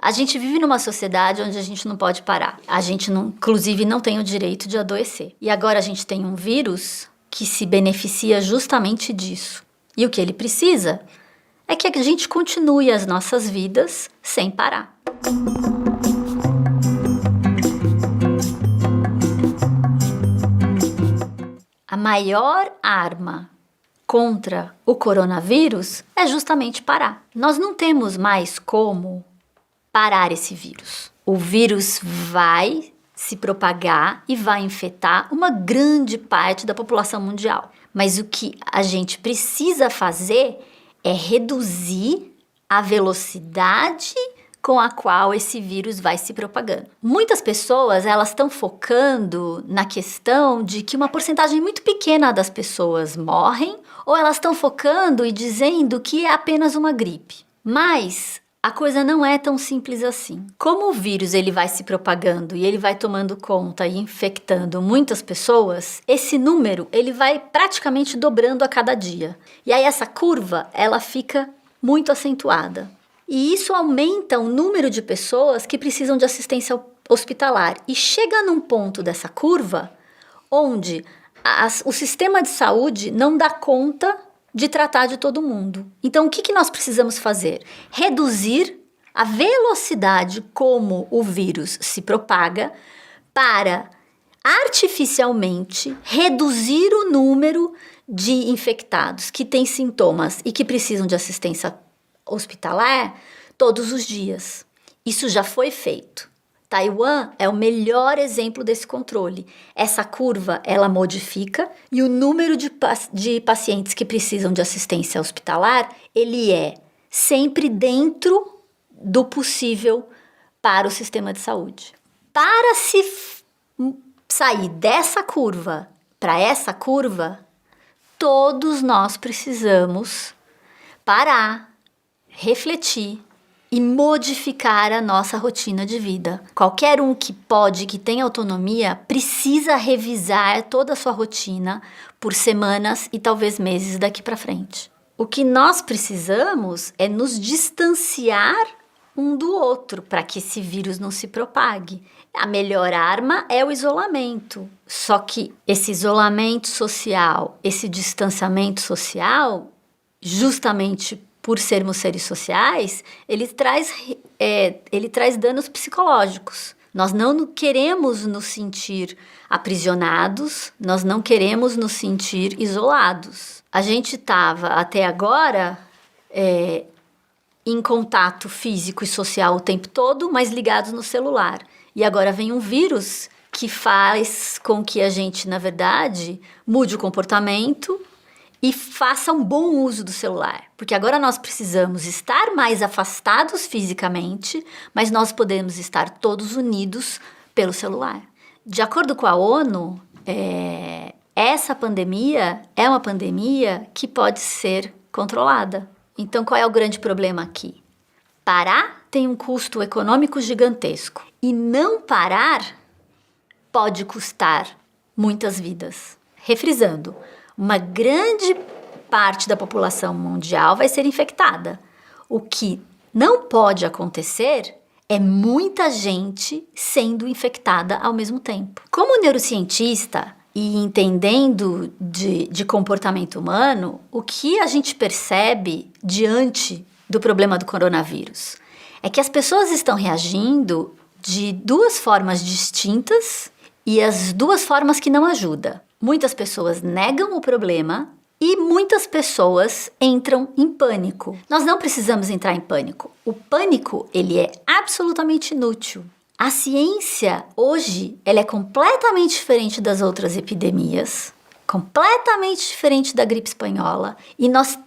A gente vive numa sociedade onde a gente não pode parar. A gente, inclusive, não tem o direito de adoecer. E agora a gente tem um vírus que se beneficia justamente disso. E o que ele precisa é que a gente continue as nossas vidas sem parar. A maior arma contra o coronavírus é justamente parar. Nós não temos mais como parar esse vírus. O vírus vai se propagar e vai infectar uma grande parte da população mundial. Mas o que a gente precisa fazer é reduzir a velocidade com a qual esse vírus vai se propagando. Muitas pessoas, elas estão focando na questão de que uma porcentagem muito pequena das pessoas morrem, ou elas estão focando e dizendo que é apenas uma gripe. Mas a coisa não é tão simples assim. Como o vírus ele vai se propagando e ele vai tomando conta e infectando muitas pessoas, esse número ele vai praticamente dobrando a cada dia. E aí essa curva ela fica muito acentuada. E isso aumenta o número de pessoas que precisam de assistência hospitalar. E chega num ponto dessa curva onde o sistema de saúde não dá conta de tratar de todo mundo. Então, o que nós precisamos fazer? Reduzir a velocidade como o vírus se propaga para artificialmente reduzir o número de infectados que têm sintomas e que precisam de assistência hospitalar todos os dias. Isso já foi feito. Taiwan é o melhor exemplo desse controle. Essa curva, ela modifica e o número de pacientes que precisam de assistência hospitalar, ele é sempre dentro do possível para o sistema de saúde. Para se sair dessa curva para essa curva, todos nós precisamos parar, refletir e modificar a nossa rotina de vida. Qualquer um que pode, que tem autonomia, precisa revisar toda a sua rotina por semanas e talvez meses daqui para frente. O que nós precisamos é nos distanciar um do outro para que esse vírus não se propague. A melhor arma é o isolamento. Só que esse isolamento social, esse distanciamento social, justamente por sermos seres sociais, ele traz danos psicológicos. Nós não queremos nos sentir aprisionados, nós não queremos nos sentir isolados. A gente estava até agora em contato físico e social o tempo todo, mas ligados no celular. E agora vem um vírus que faz com que a gente, na verdade, mude o comportamento e faça um bom uso do celular. Porque agora nós precisamos estar mais afastados fisicamente, mas nós podemos estar todos unidos pelo celular. De acordo com a ONU, essa pandemia é uma pandemia que pode ser controlada. Então, qual é o grande problema aqui? Parar tem um custo econômico gigantesco. E não parar pode custar muitas vidas. Refrisando, uma grande parte da população mundial vai ser infectada. O que não pode acontecer é muita gente sendo infectada ao mesmo tempo. Como neurocientista e entendendo de comportamento humano, o que a gente percebe diante do problema do coronavírus é que as pessoas estão reagindo de duas formas distintas e as duas formas que não ajudam. Muitas pessoas negam o problema e muitas pessoas entram em pânico. Nós não precisamos entrar em pânico. O pânico, ele é absolutamente inútil. A ciência, hoje, ela é completamente diferente das outras epidemias, completamente diferente da gripe espanhola, e nós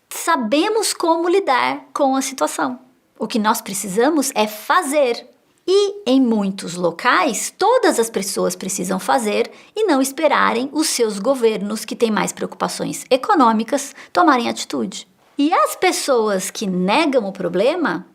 sabemos como lidar com a situação. O que nós precisamos é fazer. E, em muitos locais, todas as pessoas precisam fazer e não esperarem os seus governos, que têm mais preocupações econômicas, tomarem atitude. E as pessoas que negam o problema,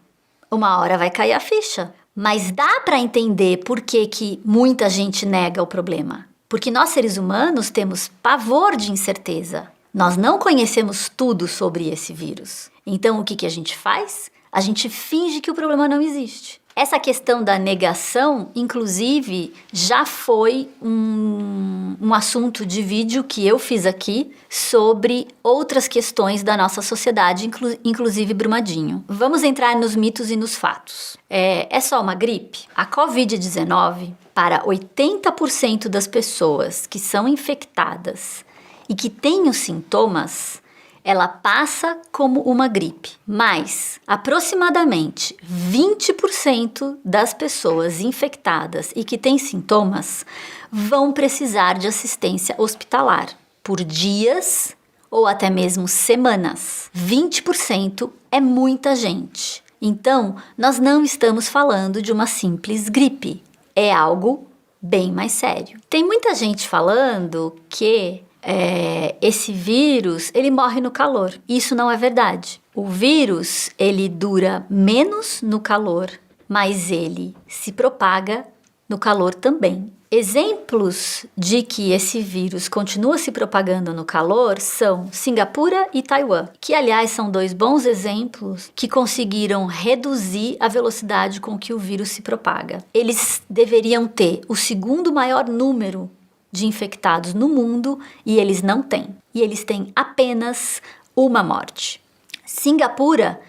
uma hora vai cair a ficha. Mas dá para entender por que muita gente nega o problema. Porque nós, seres humanos, temos pavor de incerteza. Nós não conhecemos tudo sobre esse vírus. Então, o que a gente faz? A gente finge que o problema não existe. Essa questão da negação, inclusive, já foi um assunto de vídeo que eu fiz aqui sobre outras questões da nossa sociedade, inclusive Brumadinho. Vamos entrar nos mitos e nos fatos. É só uma gripe? A Covid-19, para 80% das pessoas que são infectadas e que têm os sintomas, ela passa como uma gripe, mas aproximadamente 20% das pessoas infectadas e que têm sintomas vão precisar de assistência hospitalar por dias ou até mesmo semanas. 20% é muita gente. Então, nós não estamos falando de uma simples gripe, é algo bem mais sério. Tem muita gente falando que esse vírus, ele morre no calor. Isso não é verdade. O vírus, ele dura menos no calor, mas ele se propaga no calor também. Exemplos de que esse vírus continua se propagando no calor são Singapura e Taiwan, que aliás são 2 bons exemplos que conseguiram reduzir a velocidade com que o vírus se propaga. Eles deveriam ter o segundo maior número de infectados no mundo e eles não têm. E eles têm apenas uma morte. Singapura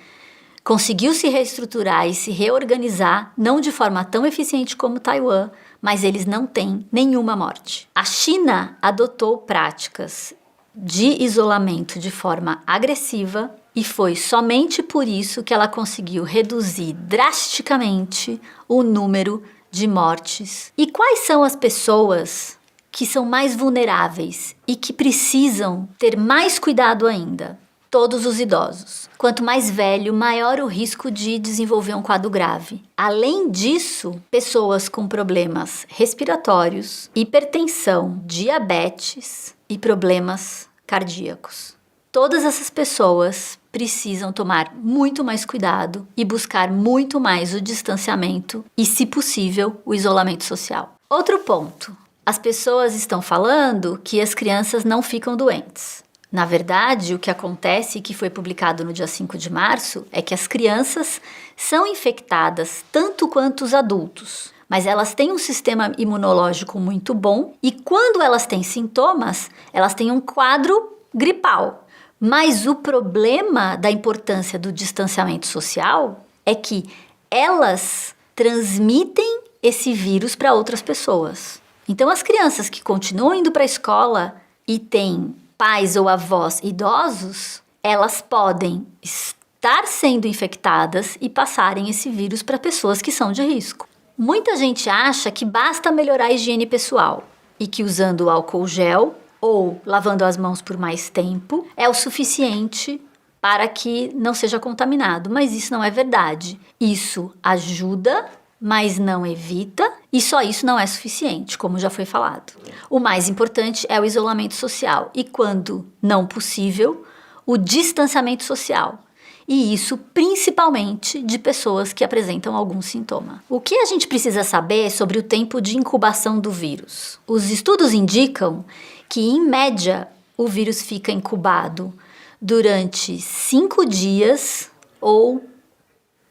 conseguiu se reestruturar e se reorganizar, não de forma tão eficiente como Taiwan, mas eles não têm nenhuma morte. A China adotou práticas de isolamento de forma agressiva e foi somente por isso que ela conseguiu reduzir drasticamente o número de mortes. E quais são as pessoas que são mais vulneráveis e que precisam ter mais cuidado ainda? Todos os idosos. Quanto mais velho, maior o risco de desenvolver um quadro grave. Além disso, pessoas com problemas respiratórios, hipertensão, diabetes e problemas cardíacos. Todas essas pessoas precisam tomar muito mais cuidado e buscar muito mais o distanciamento e, se possível, o isolamento social. Outro ponto. As pessoas estão falando que as crianças não ficam doentes. Na verdade, o que acontece, e que foi publicado no dia 5 de março, é que as crianças são infectadas tanto quanto os adultos, mas elas têm um sistema imunológico muito bom e quando elas têm sintomas, elas têm um quadro gripal. Mas o problema da importância do distanciamento social é que elas transmitem esse vírus para outras pessoas. Então, as crianças que continuam indo para a escola e têm pais ou avós idosos, elas podem estar sendo infectadas e passarem esse vírus para pessoas que são de risco. Muita gente acha que basta melhorar a higiene pessoal e que usando álcool gel ou lavando as mãos por mais tempo é o suficiente para que não seja contaminado, mas isso não é verdade. Isso ajuda, mas não evita, e só isso não é suficiente, como já foi falado. O mais importante é o isolamento social e, quando não possível, o distanciamento social. E isso principalmente de pessoas que apresentam algum sintoma. O que a gente precisa saber sobre o tempo de incubação do vírus? Os estudos indicam que, em média, o vírus fica incubado durante 5 dias ou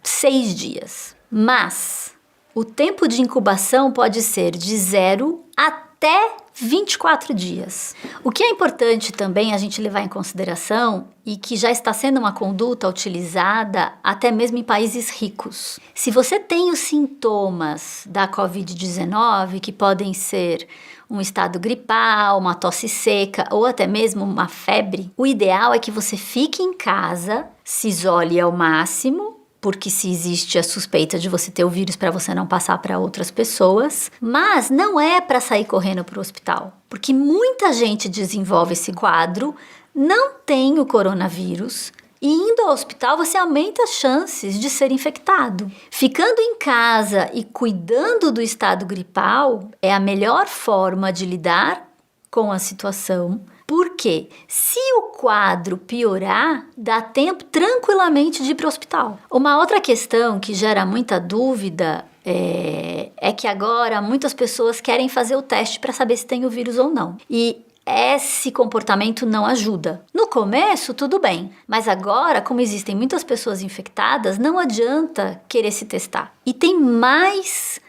6 dias. Mas o tempo de incubação pode ser de 0 até 24 dias. O que é importante também a gente levar em consideração e que já está sendo uma conduta utilizada até mesmo em países ricos. Se você tem os sintomas da Covid-19, que podem ser um estado gripal, uma tosse seca ou até mesmo uma febre, o ideal é que você fique em casa, se isole ao máximo, porque se existe a suspeita de você ter o vírus para você não passar para outras pessoas, mas não é para sair correndo para o hospital, porque muita gente desenvolve esse quadro, não tem o coronavírus, e indo ao hospital você aumenta as chances de ser infectado. Ficando em casa e cuidando do estado gripal é a melhor forma de lidar com a situação, porque se o quadro piorar, dá tempo tranquilamente de ir para o hospital. Uma outra questão que gera muita dúvida é que agora muitas pessoas querem fazer o teste para saber se tem o vírus ou não. E esse comportamento não ajuda. No começo, tudo bem, mas agora, como existem muitas pessoas infectadas, não adianta querer se testar. E tem mais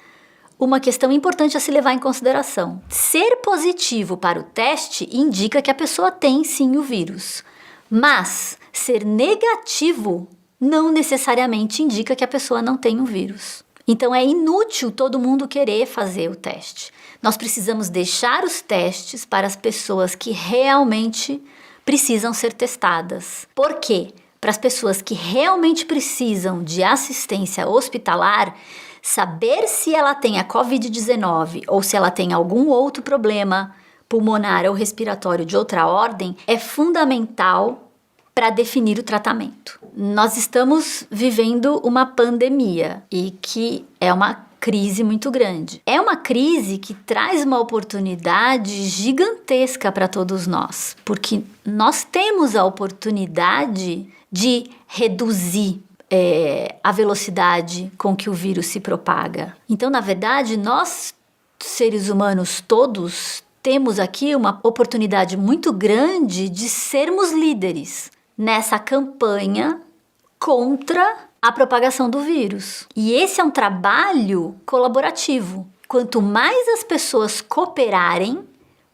uma questão importante a se levar em consideração. Ser positivo para o teste indica que a pessoa tem sim o vírus, mas ser negativo não necessariamente indica que a pessoa não tem o vírus. Então é inútil todo mundo querer fazer o teste. Nós precisamos deixar os testes para as pessoas que realmente precisam ser testadas. Por quê? Para as pessoas que realmente precisam de assistência hospitalar, saber se ela tem a Covid-19 ou se ela tem algum outro problema pulmonar ou respiratório de outra ordem é fundamental para definir o tratamento. Nós estamos vivendo uma pandemia e que é uma crise muito grande. É uma crise que traz uma oportunidade gigantesca para todos nós, porque nós temos a oportunidade de reduzir a velocidade com que o vírus se propaga. Então, na verdade, nós, seres humanos todos, temos aqui uma oportunidade muito grande de sermos líderes nessa campanha contra a propagação do vírus. E esse é um trabalho colaborativo. Quanto mais as pessoas cooperarem,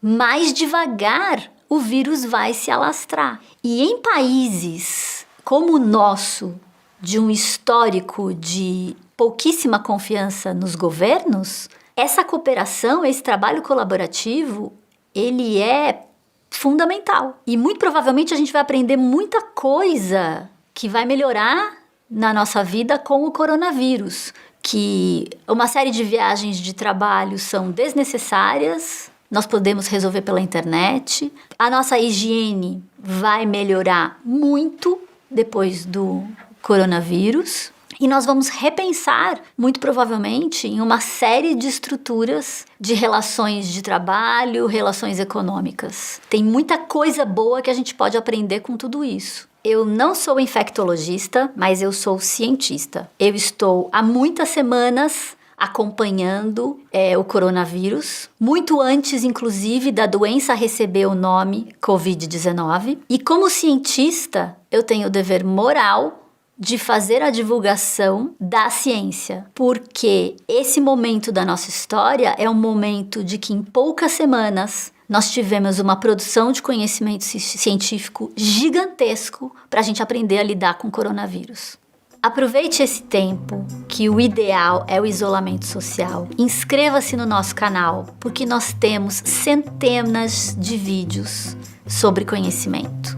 mais devagar o vírus vai se alastrar. E em países como o nosso, de um histórico de pouquíssima confiança nos governos, essa cooperação, esse trabalho colaborativo, ele é fundamental. E muito provavelmente a gente vai aprender muita coisa que vai melhorar na nossa vida com o coronavírus. Que uma série de viagens de trabalho são desnecessárias, nós podemos resolver pela internet. A nossa higiene vai melhorar muito depois do coronavírus. E nós vamos repensar, muito provavelmente, em uma série de estruturas de relações de trabalho, relações econômicas. Tem muita coisa boa que a gente pode aprender com tudo isso. Eu não sou infectologista, mas eu sou cientista. Eu estou há muitas semanas acompanhando o coronavírus, muito antes, inclusive, da doença receber o nome Covid-19. E como cientista, eu tenho o dever moral de fazer a divulgação da ciência, porque esse momento da nossa história é um momento de que em poucas semanas nós tivemos uma produção de conhecimento científico gigantesco para a gente aprender a lidar com o coronavírus. Aproveite esse tempo, que o ideal é o isolamento social. Inscreva-se no nosso canal, porque nós temos centenas de vídeos sobre conhecimento.